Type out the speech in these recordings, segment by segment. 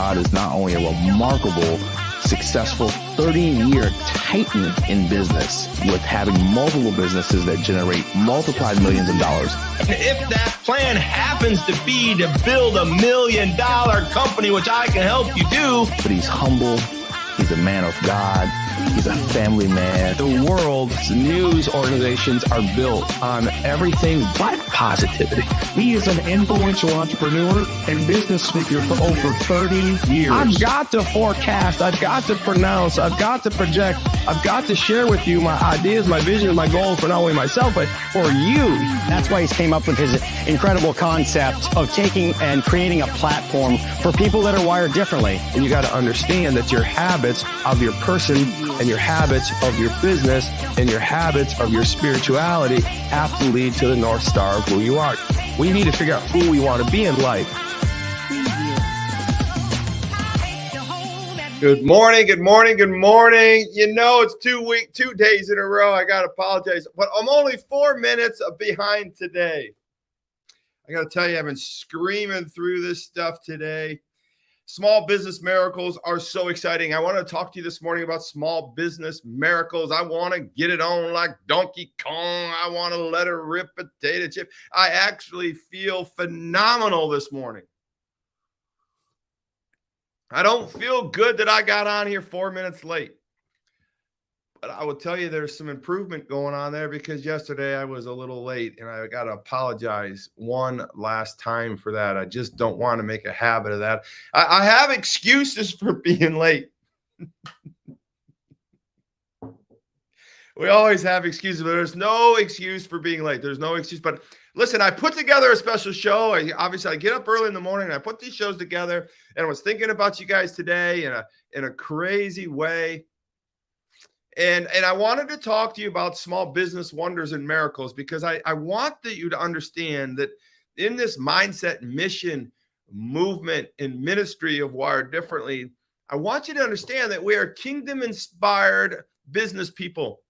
Todd is not only a remarkable, successful 30-year titan in business with having multiple businesses that generate multiplied millions of dollars. And if that plan happens to be to build $1 million company, which I can help you do. But he's humble. He's a man of God. He's a family man. The world's news organizations are built on everything but positivity. He is an influential entrepreneur and business speaker for over 30 years. I've got to forecast. I've got to pronounce. I've got to project. I've got to share with you my ideas, my vision, my goals for not only myself, but for you. That's why he's came up with his incredible concept of taking and creating a platform for people that are wired differently. And you got to understand that your habits of your person and your habits of your business and your habits of your spirituality have to lead to the North Star of who you are. We need to figure out who we want to be in life. Good morning, good morning, good morning. You know, it's 2 days in a row. I got to apologize, but I'm only 4 minutes behind today. I got to tell you, I've been screaming through this stuff today. Small business miracles are so exciting. I want to talk to you this morning about small business miracles. I want to get it on like Donkey Kong. I want to let it rip potato chip. I actually feel phenomenal this morning. I don't feel good that I got on here 4 minutes late. But I will tell you there's some improvement going on there because yesterday I was a little late and I got to apologize one last time for that. I just don't want to make a habit of that. I have excuses for being late. We always have excuses, but there's no excuse for being late. There's no excuse. But listen, I put together a special show. I get up early in the morning and I put these shows together and I was thinking about you guys today in a crazy way. And I wanted to talk to you about small business wonders and miracles because I want you to understand that in this mindset, mission, movement, and ministry of Wired Differently, I want you to understand that we are kingdom-inspired business people.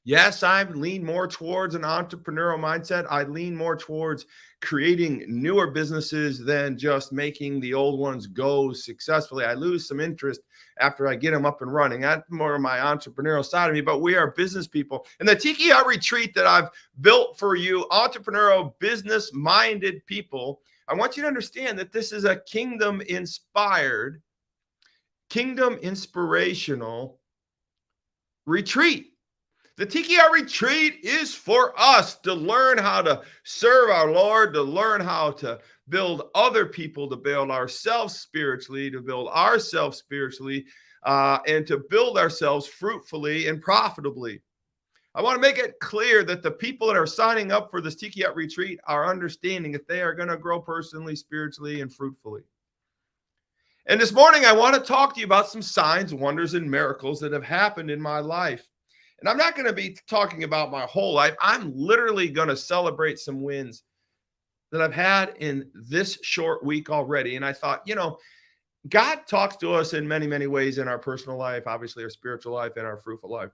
Yes, I lean more towards an entrepreneurial mindset. I lean more towards creating newer businesses than just making the old ones go successfully. I lose some interest after I get them up and running. That's more of my entrepreneurial side of me, but we are business people. And the Tiki Hut retreat that I've built for you, entrepreneurial, business-minded people, I want you to understand that this is a kingdom-inspired, kingdom-inspirational retreat. The Tiki Hut retreat is for us to learn how to serve our Lord, to learn how to build other people, to build ourselves spiritually, and to build ourselves fruitfully and profitably. I want to make it clear that the people that are signing up for this Tiki Hut retreat are understanding that they are going to grow personally, spiritually, and fruitfully. And this morning, I want to talk to you about some signs, wonders, and miracles that have happened in my life. And I'm not going to be talking about my whole life. I'm literally going to celebrate some wins that I've had in this short week already. And I thought, you know, God talks to us in many, many ways in our personal life, obviously our spiritual life and our fruitful life.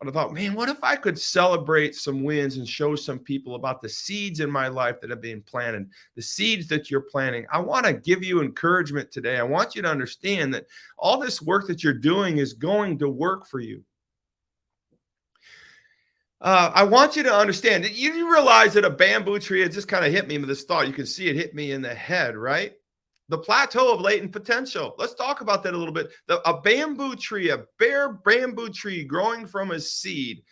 But I thought, man, what if I could celebrate some wins and show some people about the seeds in my life that have been planted, the seeds that you're planting? I want to give you encouragement today. I want you to understand that all this work that you're doing is going to work for you. I want you to understand that you realize that a bamboo tree, it just kind of hit me with this thought. You can see it hit me in the head, right? The plateau of latent potential. Let's talk about that a little bit. A bamboo tree, a bare bamboo tree growing from a seed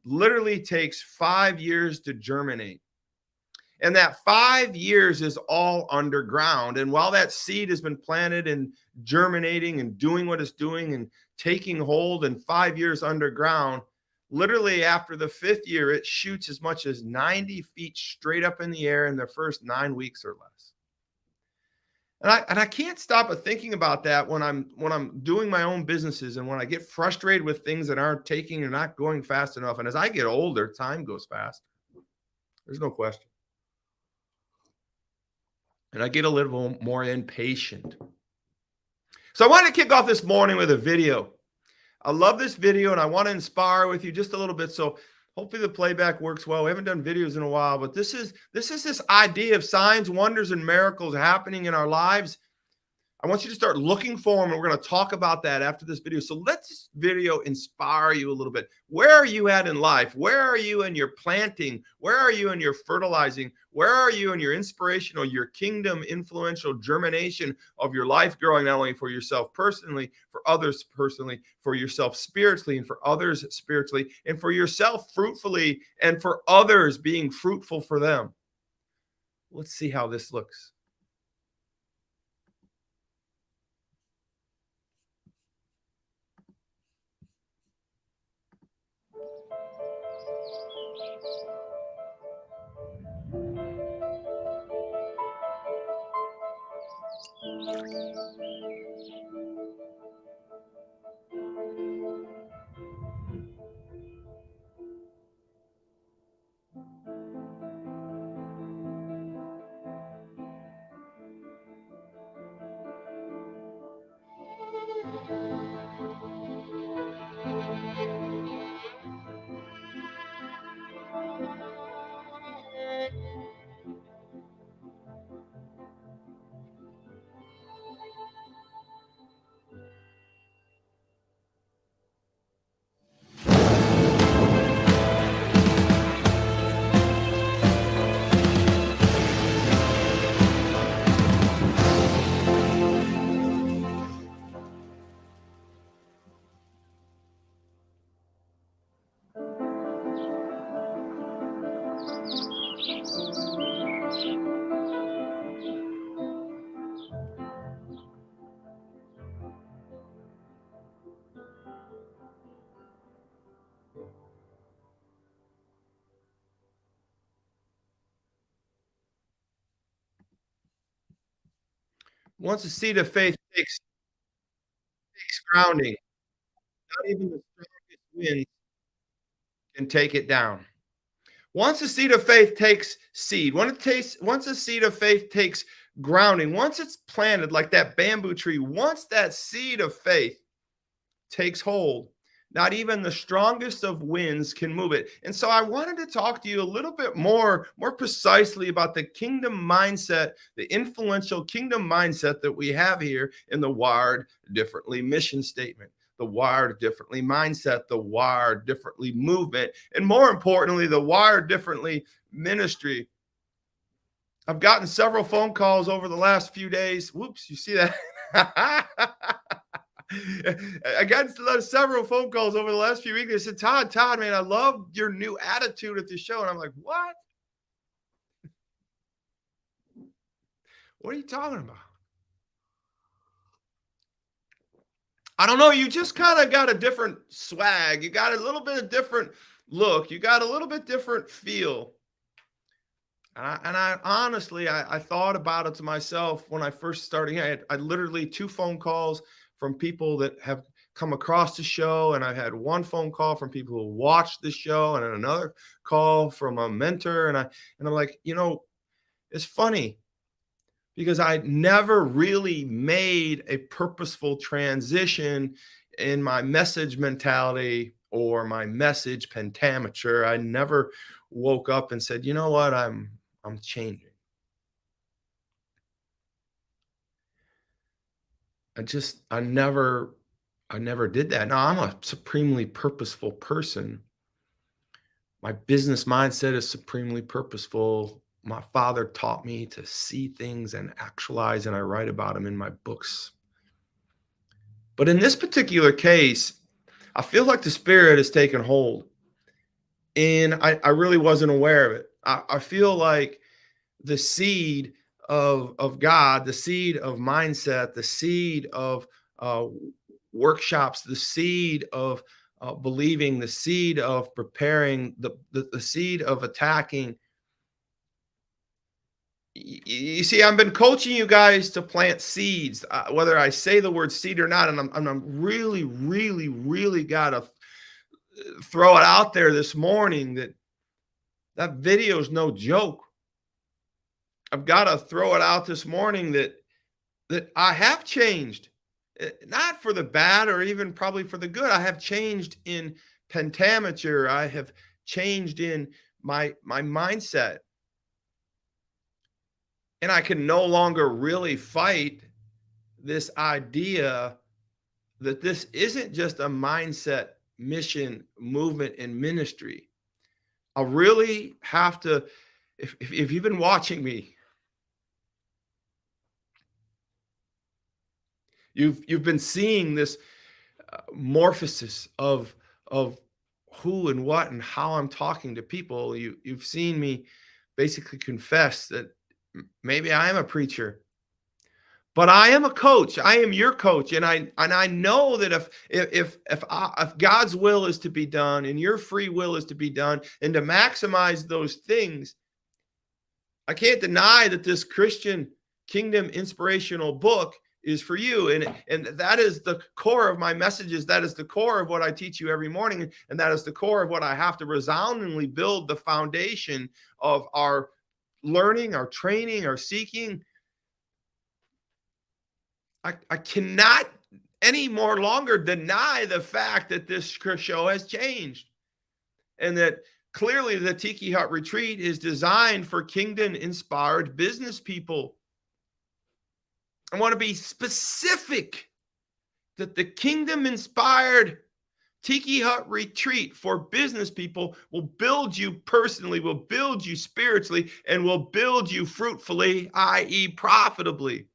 literally takes 5 years to germinate. And that 5 years is all underground. And while that seed has been planted and germinating and doing what it's doing and taking hold in 5 years underground, literally after the 5th year, it shoots as much as 90 feet straight up in the air in the first 9 weeks or less. And I can't stop thinking about that when I'm doing my own businesses and when I get frustrated with things that aren't taking or not going fast enough. And as I get older, time goes fast. There's no question. And I get a little more impatient. So I wanted to kick off this morning with a video. I love this video and I want to inspire with you just a little bit. So hopefully the playback works well. We haven't done videos in a while, but this is this idea of signs, wonders, and miracles happening in our lives. I want you to start looking for them, and we're going to talk about that after this video. So let this video inspire you a little bit. Where are you at in life? Where are you in your planting? Where are you in your fertilizing? Where are you in your inspirational, your kingdom influential germination of your life growing, not only for yourself personally, for others personally, for yourself spiritually, and for others spiritually, and for yourself fruitfully, and for others being fruitful for them? Let's see how this looks. Once a seed of faith takes grounding, not even the strongest wind can take it down. Once a seed of faith takes seed, once a seed of faith takes grounding, once it's planted like that bamboo tree, once that seed of faith takes hold, not even the strongest of winds can move it. And so I wanted to talk to you a little bit more precisely about the kingdom mindset, the influential kingdom mindset that we have here in the Wired Differently mission statement, the Wired Differently mindset, the Wired Differently movement, and more importantly, the Wired Differently ministry. I've gotten several phone calls over the last few days. Whoops, you see that? I got several phone calls over the last few weeks. They said, Todd, man, I love your new attitude at the show. And I'm like, what? What are you talking about? I don't know. You just kind of got a different swag. You got a little bit of different look. You got a little bit different feel. And I honestly, I thought about it to myself when I first started. I literally 2 phone calls from people that have come across the show, and I had 1 phone call from people who watched the show, and then another call from a mentor. And I'm like, it's funny because I never really made a purposeful transition in my message mentality or my message pentameter. I never woke up and said, you know what, I'm changing. I never did that. Now, I'm a supremely purposeful person. My business mindset is supremely purposeful. My father taught me to see things and actualize, and I write about them in my books. But in this particular case, I feel like the Spirit has taken hold, and I really wasn't aware of it. I feel like the seed of God, the seed of mindset, the seed of workshops, the seed of believing, the seed of preparing, the seed of attacking. You see, I've been coaching you guys to plant seeds, whether I say the word seed or not, and I'm really, really, really got to throw it out there this morning that video is no joke. I've got to throw it out this morning that I have changed, not for the bad or even probably for the good. I have changed in pentameter. I have changed in my mindset. And I can no longer really fight this idea that this isn't just a mindset, mission, movement, and ministry. I really have to, if you've been watching me, you've been seeing this morphosis of who and what and how I'm talking to people. You've seen me basically confess that maybe I am a preacher, but I am a coach. I am your coach, and I know that if God's will is to be done and your free will is to be done, and to maximize those things, I can't deny that this Christian Kingdom inspirational book is for you, and that is the core of my messages. That is the core of what I teach you every morning, and that is the core of what I have to resoundingly build the foundation of our learning, our training, our seeking. I cannot any more longer deny the fact that this show has changed, and that clearly the Tiki Hut Retreat is designed for Kingdom-inspired business people. I want to be specific that the Kingdom-inspired Tiki Hut Retreat for business people will build you personally, will build you spiritually, and will build you fruitfully, i.e. profitably.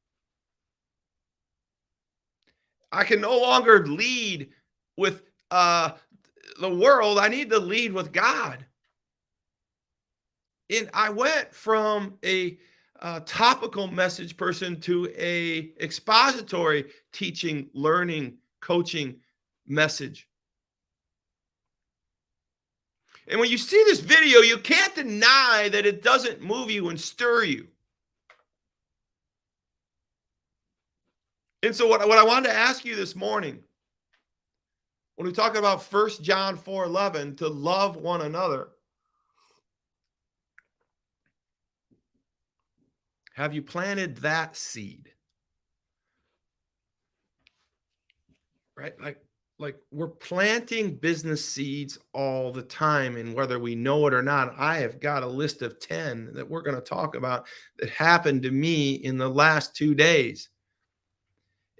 I can no longer lead with the world. I need to lead with God. And I went from a topical message person to a expository teaching, learning, coaching message. And when you see this video, you can't deny that it doesn't move you and stir you. And so what I wanted to ask you this morning, when we talk about 1 John 4:11, to love one another, have you planted that seed? Right? Like we're planting business seeds all the time, and whether we know it or not, I have got a list of 10 that we're going to talk about that happened to me in the last 2 days.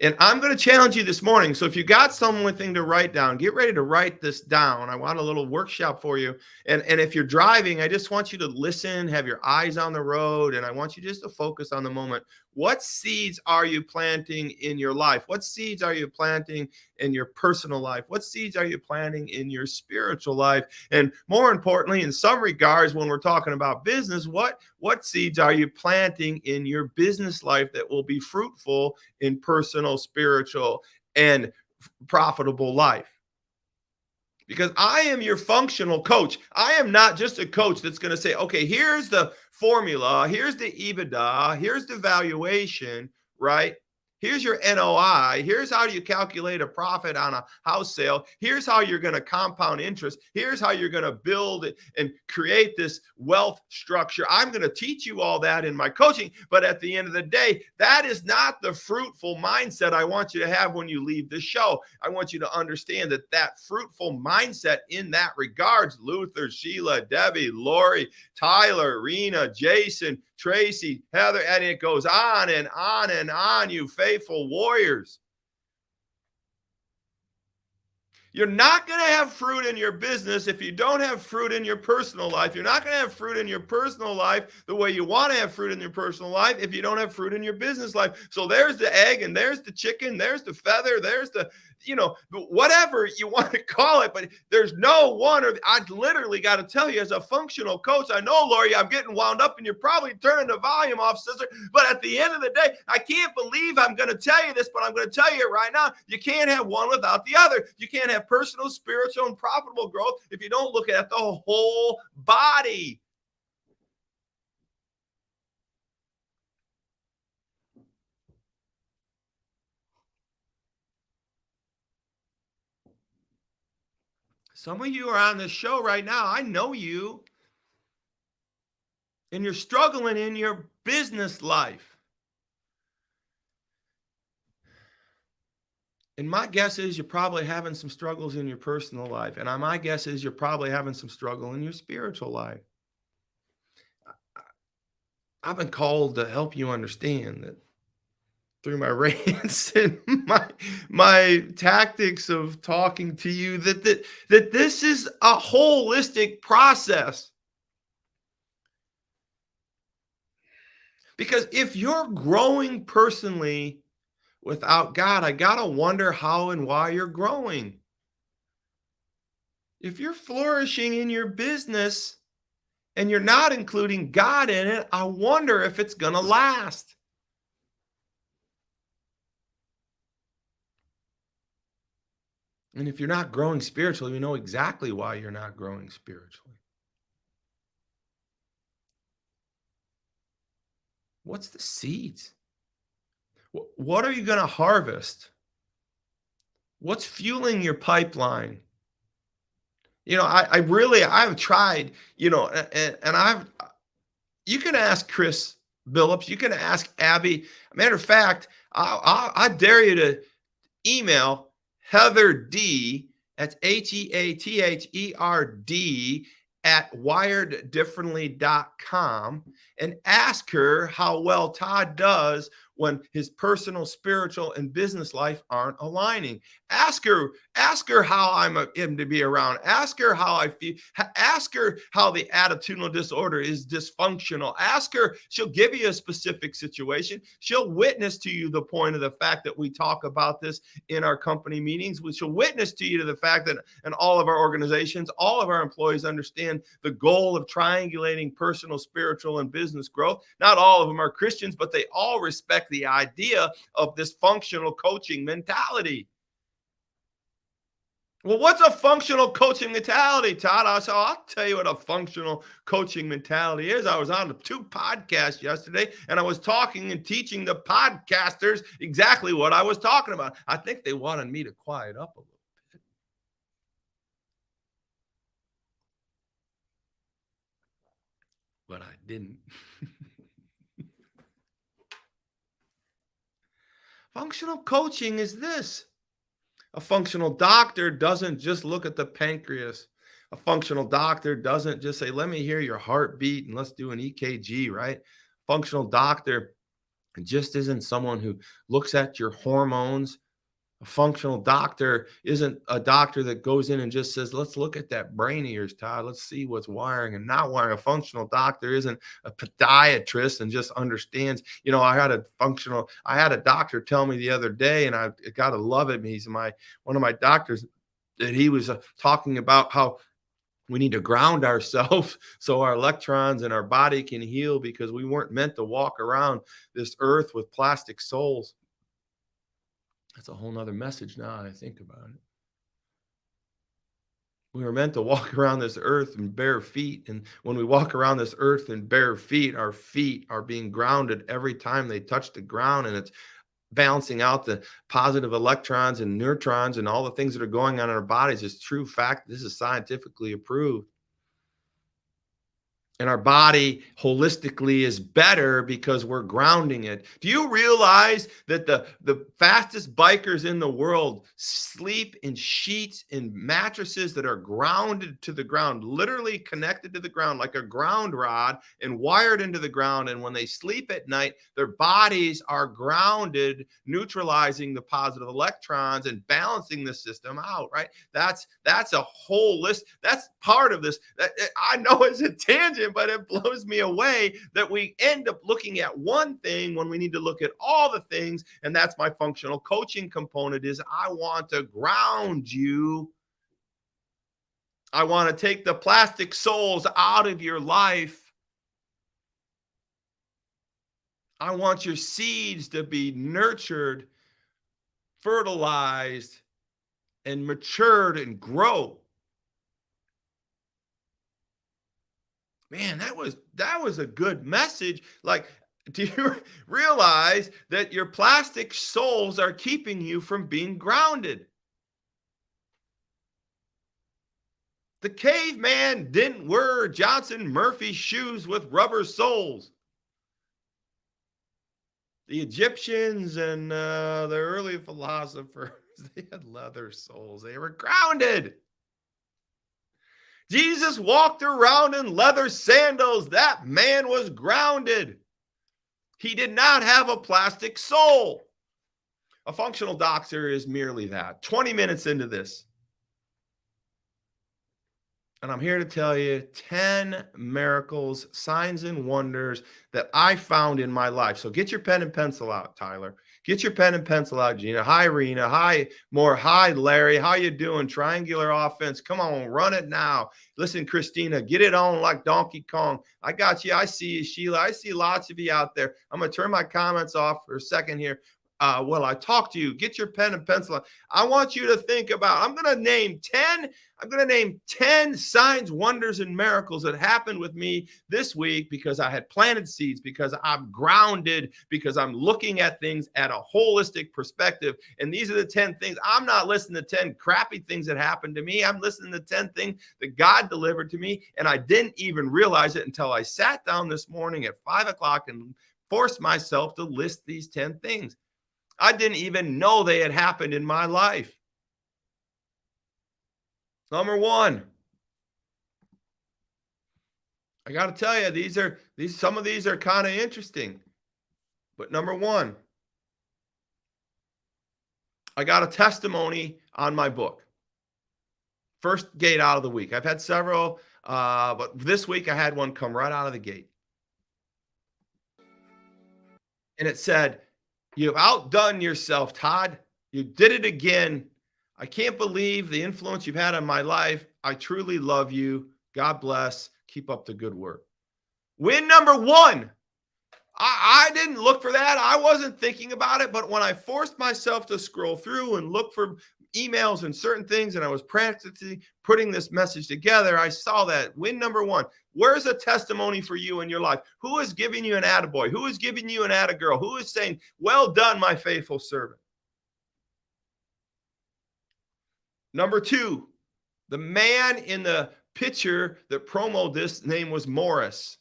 And I'm going to challenge you this morning. So if you got something to write down, get ready to write this down. I want a little workshop for you. And if you're driving, I just want you to listen, have your eyes on the road, and I want you just to focus on the moment. What seeds are you planting in your life? What seeds are you planting in your personal life? What seeds are you planting in your spiritual life? And more importantly, in some regards, when we're talking about business, what seeds are you planting in your business life that will be fruitful in personal, spiritual, and profitable life? Because I am your functional coach. I am not just a coach that's going to say, okay, here's the formula, here's the EBITDA, here's the valuation, right? Here's your NOI. Here's how you calculate a profit on a house sale. Here's how you're going to compound interest. Here's how you're going to build it and create this wealth structure. I'm going to teach you all that in my coaching. But at the end of the day, that is not the fruitful mindset I want you to have when you leave the show. I want you to understand that fruitful mindset in that regards, Luther, Sheila, Debbie, Lori, Tyler, Rena, Jason, Tracy, Heather, and it goes on and on and on, you faithful warriors. You're not going to have fruit in your business if you don't have fruit in your personal life. You're not going to have fruit in your personal life the way you want to have fruit in your personal life if you don't have fruit in your business life. So there's the egg, and there's the chicken, there's the feather, there's the, whatever you want to call it, but there's no one. Or I literally got to tell you, as a functional coach, I know, Lori, I'm getting wound up, and you're probably turning the volume off, sister. But at the end of the day, I can't believe I'm going to tell you this, but I'm going to tell you it right now. You can't have one without the other. You can't have personal, spiritual, and profitable growth if you don't look at the whole body. Some of you are on this show right now. I know you. And you're struggling in your business life. And my guess is you're probably having some struggles in your personal life. And my guess is you're probably having some struggle in your spiritual life. I've been called to help you understand that through my rants and my tactics of talking to you that this is a holistic process. Because if you're growing personally without God, I gotta wonder how and why you're growing. If you're flourishing in your business and you're not including God in it, I wonder if it's gonna last. And if you're not growing spiritually, we know exactly why you're not growing spiritually. What's the seeds? What are you going to harvest? What's fueling your pipeline? I've tried, and you can ask Chris Billups, you can ask Abby. Matter of fact, I dare you to email Heather D, that's HeatherD at wireddifferently.com and ask her how well Todd does when his personal, spiritual, and business life aren't aligning. Ask her how I'm him to be around. Ask her how I feel. Ask her how the attitudinal disorder is dysfunctional. Ask her, she'll give you a specific situation. She'll witness to you the point of the fact that we talk about this in our company meetings. She'll witness to you to the fact that in all of our organizations, all of our employees understand the goal of triangulating personal, spiritual, and business growth. Not all of them are Christians, but they all respect the idea of this functional coaching mentality. Well, what's a functional coaching mentality, Todd? I'll tell you what a functional coaching mentality is. I was on 2 podcasts yesterday, and I was talking and teaching the podcasters exactly what I was talking about. I think they wanted me to quiet up a little bit. But I didn't. Functional coaching is this. A functional doctor doesn't just look at the pancreas. A functional doctor doesn't just say, let me hear your heartbeat and let's do an EKG, right? Functional doctor just isn't someone who looks at your hormones. A functional doctor isn't a doctor that goes in and just says, let's look at that brain of yours, Todd. Let's see what's wiring and not wiring. A functional doctor isn't a podiatrist and just understands. I had a doctor tell me the other day, and I got to love it. He's one of my doctors, that he was talking about how we need to ground ourselves so our electrons and our body can heal, because we weren't meant to walk around this earth with plastic souls. That's a whole nother message now that I think about it. We were meant to walk around this earth in bare feet. And when we walk around this earth in bare feet, our feet are being grounded every time they touch the ground. And it's balancing out the positive electrons and neutrons and all the things that are going on in our bodies. It's true fact. This is scientifically approved. And our body holistically is better because we're grounding it. Do you realize that the fastest bikers in the world sleep in sheets and mattresses that are grounded to the ground, literally connected to the ground like a ground rod and wired into the ground? And when they sleep at night, their bodies are grounded, neutralizing the positive electrons and balancing the system out, right? That's a whole list. That's part of this. I know it's a tangent, but it blows me away that we end up looking at one thing when we need to look at all the things. And that's my functional coaching component. Is I want to ground you. I want to take the plastic souls out of your life. I want your seeds to be nurtured, fertilized, and matured and grow. Man, that was a good message. Like, do you realize that your plastic souls are keeping you from being grounded? The caveman didn't wear Johnson Murphy shoes with rubber soles. The Egyptians and the early philosophers, they had leather soles. They were grounded. Jesus walked around in leather sandals. That man was grounded. He did not have a plastic soul. A functional doctor is merely that. 20 minutes into this, and I'm here to tell you 10 miracles, signs, and wonders that I found in my life. So get your pen and pencil out, Tyler. Get your pen and pencil out, Gina. Hi, Rena. Hi, Moore. Hi, Larry. How you doing? Triangular offense. Come on, run it now. Listen, Christina, get it on like Donkey Kong. I got you. I see you, Sheila. I see lots of you out there. I'm going to turn my comments off for a second here. While I talk to you, get your pen and pencil out. I want you to think about, I'm going to name 10 signs, wonders, and miracles that happened with me this week because I had planted seeds, because I'm grounded, because I'm looking at things at a holistic perspective. And these are the 10 things. I'm not listening to 10 crappy things that happened to me. I'm listening to 10 things that God delivered to me. And I didn't even realize it until I sat down this morning at 5 o'clock and forced myself to list these 10 things. I didn't even know they had happened in my life. Number one, I got to tell you, some of these are kind of interesting. But number one, I got a testimony on my book. First gate out of the week. I've had several, but this week I had one come right out of the gate. And it said, "You've outdone yourself, Todd. You did it again. I can't believe the influence you've had on my life. I truly love you. God bless. Keep up the good work." Win number one. I didn't look for that. I wasn't thinking about it. But when I forced myself to scroll through and look for emails and certain things, and I was practically putting this message together, I saw that. Win number one. Where's a testimony for you in your life? Who is giving you an attaboy? Who is giving you an attagirl? Who is saying, "Well done, my faithful servant"? Number two, the man in the picture that promoted this name was Morris.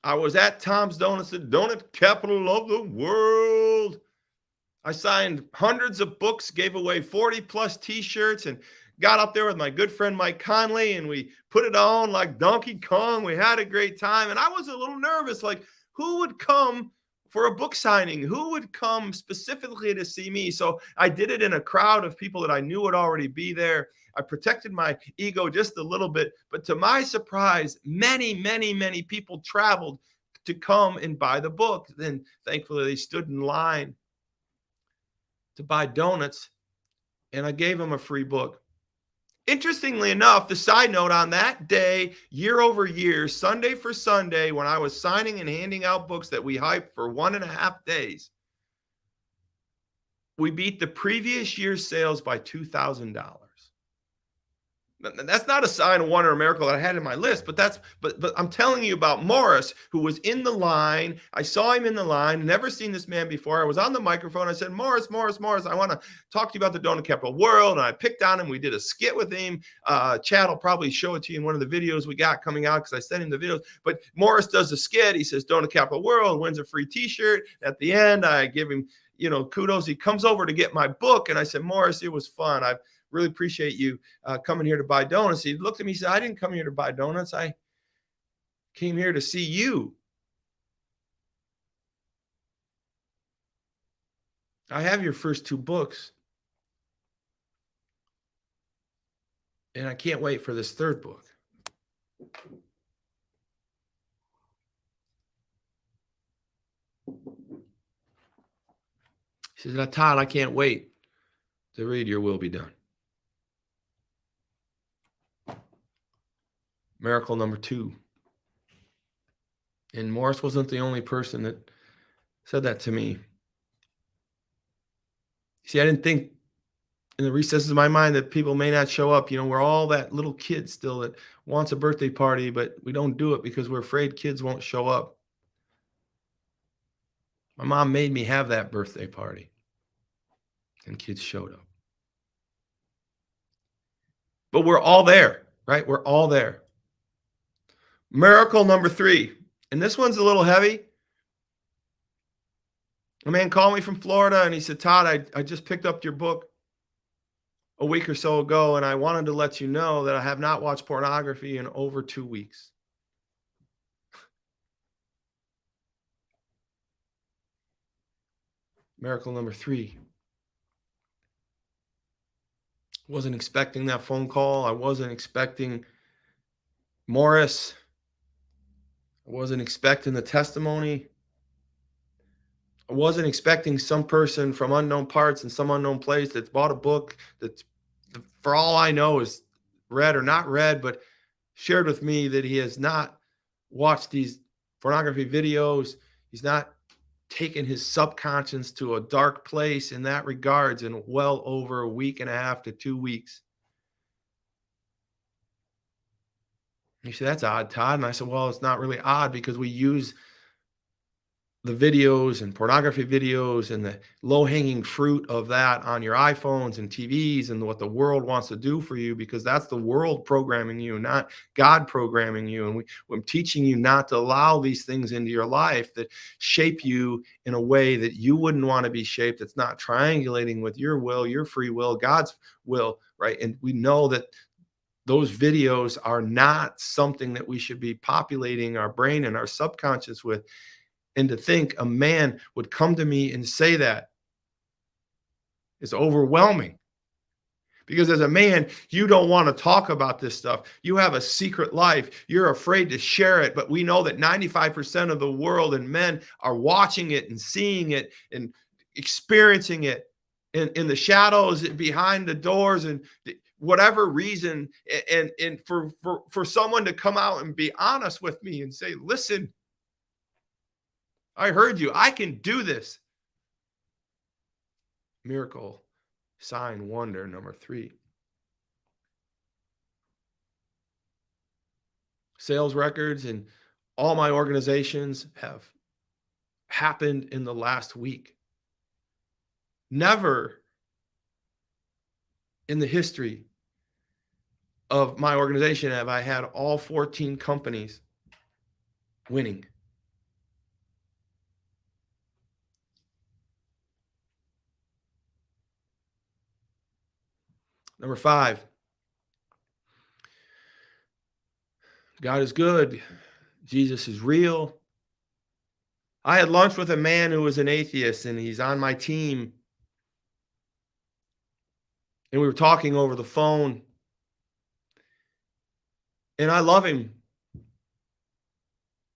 I was at Tom's Donuts, the donut capital of the world. I signed hundreds of books, gave away 40 plus t-shirts, and got up there with my good friend Mike Conley, and we put it on like Donkey Kong. We had a great time, and I was a little nervous, like who would come for a book signing? Who would come specifically to see me? So I did it in a crowd of people that I knew would already be there. I protected my ego just a little bit, but to my surprise, many people traveled to come and buy the book. Then thankfully they stood in line to buy donuts, and I gave them a free book. Interestingly enough, the side note on that day, year over year, Sunday for Sunday, when I was signing and handing out books that we hyped for 1.5 days, we beat the previous year's sales by $2,000. That's not a sign of wonder or miracle that I had in my list, but I'm telling you about Morris, who was in the line. I saw him in the line, never seen this man before. I was on the microphone. I said, Morris, I want to talk to you about the donut capital world. And I picked on him. We did a skit with him. Chad will probably show it to you in one of the videos we got coming out because I sent him the videos. But Morris does a skit. He says, donut capital world, wins a free t-shirt. At the end, I give him, kudos. He comes over to get my book. And I said, Morris, it was fun. I really appreciate you coming here to buy donuts. He looked at me and said, I didn't come here to buy donuts. I came here to see you. I have your first 2 books, and I can't wait for this 3rd book. He says, Todd, I can't wait to read Your Will Be Done. Miracle number 2. And Morris wasn't the only person that said that to me. See, I didn't think in the recesses of my mind that people may not show up. We're all that little kid still that wants a birthday party, but we don't do it because we're afraid kids won't show up. My mom made me have that birthday party, and kids showed up. But we're all there, right? We're all there. Miracle number 3, and this one's a little heavy. A man called me from Florida, and he said, Todd, I just picked up your book a week or so ago, and I wanted to let you know that I have not watched pornography in over 2 weeks. Miracle number 3. Wasn't expecting that phone call. I wasn't expecting Morris. I wasn't expecting the testimony. I wasn't expecting some person from unknown parts in some unknown place that's bought a book that's, for all I know, is read or not read, but shared with me that he has not watched these pornography videos. He's not taken his subconscious to a dark place in that regards in well over a week and a half to 2 weeks. He said, "That's odd, Todd." And I said, "Well, it's not really odd because we use the videos and pornography videos and the low-hanging fruit of that on your iPhones and TVs and what the world wants to do for you, because that's the world programming you, not God programming you. And I'm teaching you not to allow these things into your life that shape you in a way that you wouldn't want to be shaped. It's not triangulating with your will, your free will, God's will, right?" And we know that those videos are not something that we should be populating our brain and our subconscious with. And to think a man would come to me and say that is overwhelming. Because as a man, you don't want to talk about this stuff. You have a secret life. You're afraid to share it. But we know that 95% of the world and men are watching it and seeing it and experiencing it in the shadows, behind the doors, and whatever reason. And for someone to come out and be honest with me and say, "Listen, I heard you. I can do this." Miracle, sign, wonder number 3. Sales records in all my organizations have happened in the last week. Never in the history of my organization have I had all 14 companies winning. Number 5, God is good. Jesus is real. I had lunch with a man who was an atheist, and he's on my team. And we were talking over the phone. And I love him.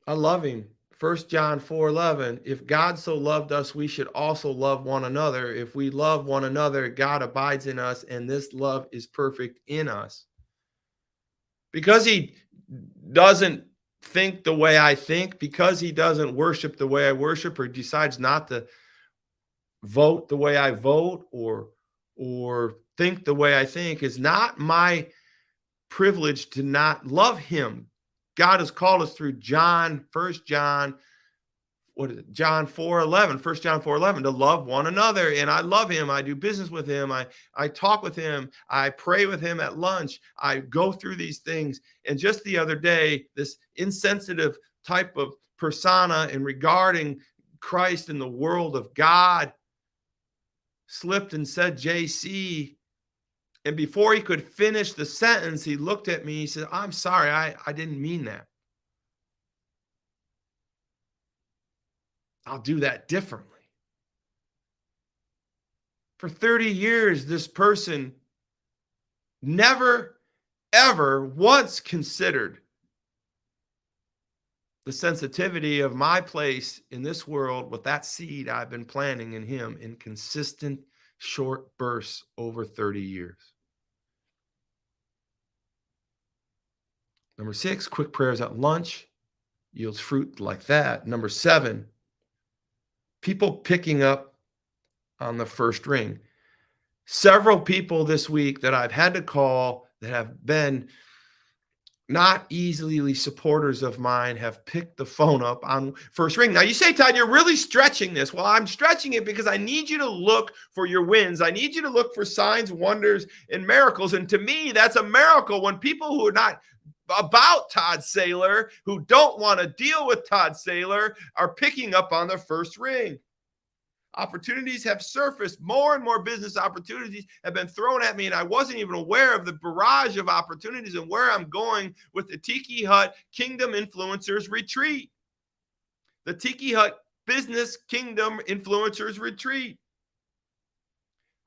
I love him. 1 John 4:11, if God so loved us, we should also love one another. If we love one another, God abides in us, and this love is perfect in us. Because he doesn't think the way I think, because he doesn't worship the way I worship, or decides not to vote the way I vote, or think the way I think, is not my privilege to not love him. God has called us through John 4:11, 1 John 4:11, to love one another. And I love him. I do business with him. I talk with him. I pray with him at lunch. I go through these things. And just the other day, this insensitive type of persona in regarding Christ and the world of God slipped and said, "JC." And before he could finish the sentence, he looked at me. He said, "I'm sorry, I didn't mean that. I'll do that differently." For 30 years, this person never, ever once considered the sensitivity of my place in this world with that seed I've been planting in him in consistent short bursts over 30 years. Number 6, quick prayers at lunch yields fruit like that. Number 7, people picking up on the first ring. Several people this week that I've had to call that have been not easily supporters of mine have picked the phone up on first ring. Now you say, "Todd, you're really stretching this." Well, I'm stretching it because I need you to look for your wins. I need you to look for signs, wonders, and miracles. And to me, that's a miracle when people who are not about Todd Saylor, who don't want to deal with Todd Saylor, are picking up on the first ring. Opportunities have surfaced. More and more business opportunities have been thrown at me, and I wasn't even aware of the barrage of opportunities and where I'm going with the Tiki Hut Kingdom Influencers Retreat. The Tiki Hut Business Kingdom Influencers Retreat.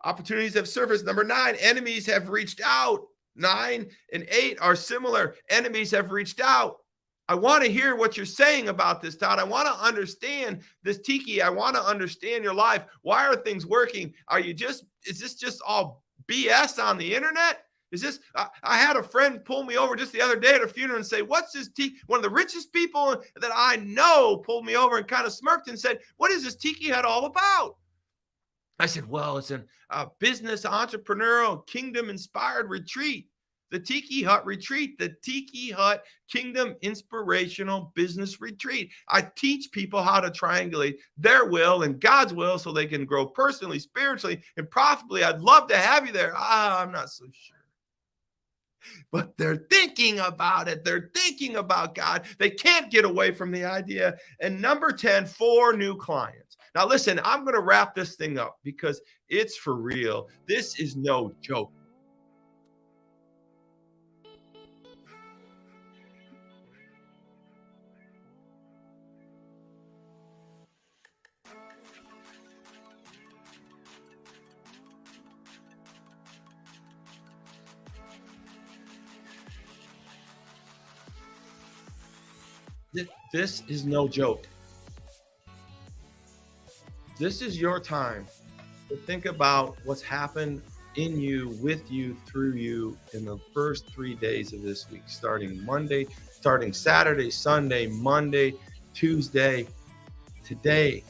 Opportunities have surfaced. Number 9, enemies have reached out. 9 and 8 are similar. Enemies have reached out. I want to hear what you're saying about this, Todd. I want to understand this, Tiki. I want to understand your life. Why are things working? Is this just all BS on the internet? Is this, I had a friend pull me over just the other day at a funeral and say, what's this Tiki? One of the richest people that I know pulled me over and kind of smirked and said, what is this Tiki Hut all about? I said, well, it's a business entrepreneurial kingdom inspired retreat. The Tiki Hut Retreat, the Tiki Hut Kingdom Inspirational Business Retreat. I teach people how to triangulate their will and God's will so they can grow personally, spiritually, and profitably. I'd love to have you there. I'm not so sure. But they're thinking about it. They're thinking about God. They can't get away from the idea. And number 10, 4 new clients. Now, listen, I'm going to wrap this thing up because it's for real. This is no joke. This is no joke. This is your time to think about what's happened in you, with you, through you in the first 3 days of this week, starting Saturday, Sunday, Monday, Tuesday, today.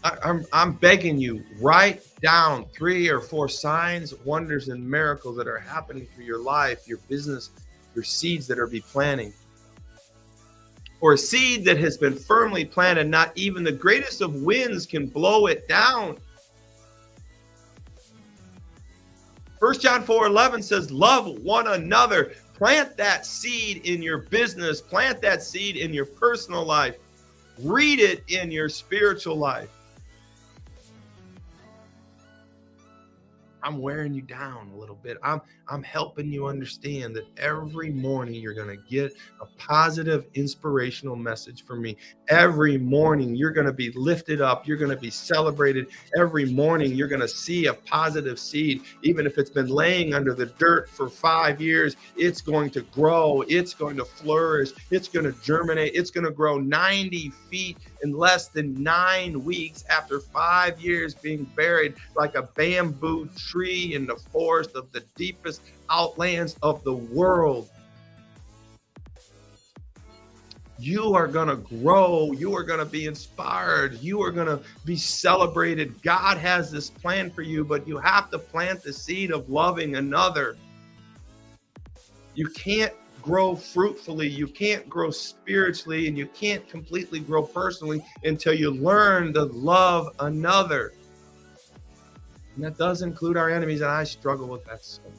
I'm begging you, write down 3 or 4 signs, wonders, and miracles that are happening through your life, your business, your seeds that are be planting. Or a seed that has been firmly planted, not even the greatest of winds can blow it down. 1 John 4:11 says, love one another. Plant that seed in your business. Plant that seed in your personal life. Read it in your spiritual life. I'm wearing you down a little bit. I'm helping you understand that every morning you're going to get a positive, inspirational message from me. Every morning you're going to be lifted up. You're going to be celebrated. Every morning you're going to see a positive seed. Even if it's been laying under the dirt for 5 years, it's going to grow. It's going to flourish. It's going to germinate. It's going to grow 90 feet in less than 9 weeks after 5 years being buried like a bamboo tree in the forest of the deepest outlands of the world. You are going to grow. You are going to be inspired. You are going to be celebrated. God has this plan for you, but you have to plant the seed of loving another. You can't grow fruitfully, you can't grow spiritually, and you can't completely grow personally until you learn to love another. And that does include our enemies, and I struggle with that so much.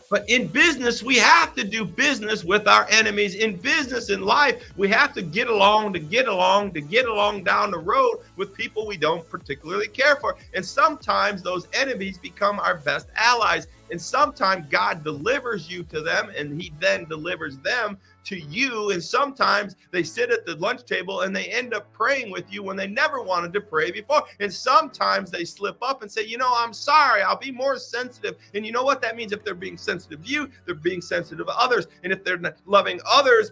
But in business, we have to do business with our enemies. In business, in life, we have to get along down the road with people we don't particularly care for. And sometimes those enemies become our best allies. And sometimes God delivers you to them, and he then delivers them to you. And sometimes they sit at the lunch table and they end up praying with you when they never wanted to pray before. And sometimes they slip up and say, I'm sorry, I'll be more sensitive. And you know what that means? If they're being sensitive to you, they're being sensitive to others. And if they're not loving others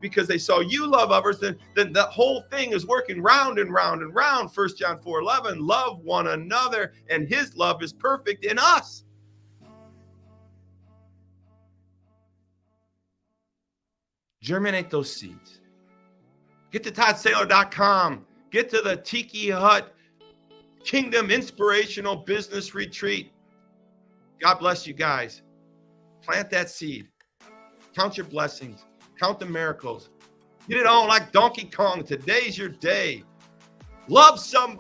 because they saw you love others, then the whole thing is working round and round and round. 1 John 4:11, love one another, and his love is perfect in us. Germinate those seeds. Get to toddsaylor.com. Get to the Tiki Hut Kingdom Inspirational Business Retreat. God bless you guys. Plant that seed. Count your blessings. Count the miracles. Get it on like Donkey Kong. Today's your day. Love somebody.